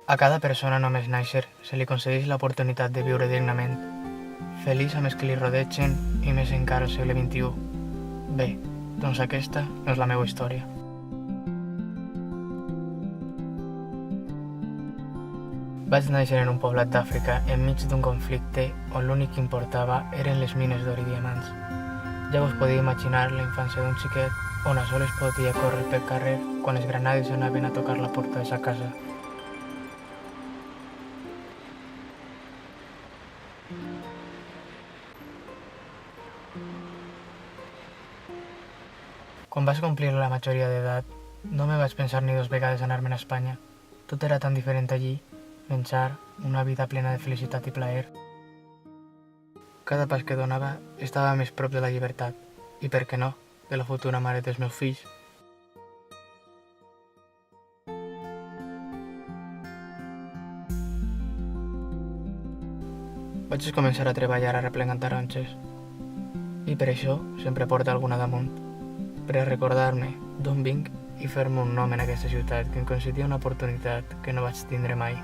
A cada persona només néixer se li concedeix l'oportunitat de viure dignament, feliç amb els que li rodegen i més encara al segle XXI. Bé, doncs aquesta no és la meva història. Vaig néixer en un poblat d'Àfrica enmig d'un conflicte on l'únic que importava eren les mines d'or i diamants. Ja us podeu imaginar la infància d'un xiquet on a soles podia córrer pel carrer quan les granades anaven a tocar la porta de sa casa. Quan vaig complir la majoria d'edat, no me vaig pensar ni 2 vegades anar-me'n a Espanya. Tot era tan diferent allí, menjar, una vida plena de felicitat i plaer. Cada pas que donava estava més prop de la llibertat, i per què no, de la futura mare dels meus fills. Vaig començar a treballar arreplegant taronges, i per això sempre porto alguna damunt, per a recordar-me d'on vinc i fer-me un nom en aquesta ciutat que em concedia una oportunitat que no vaig tindre mai.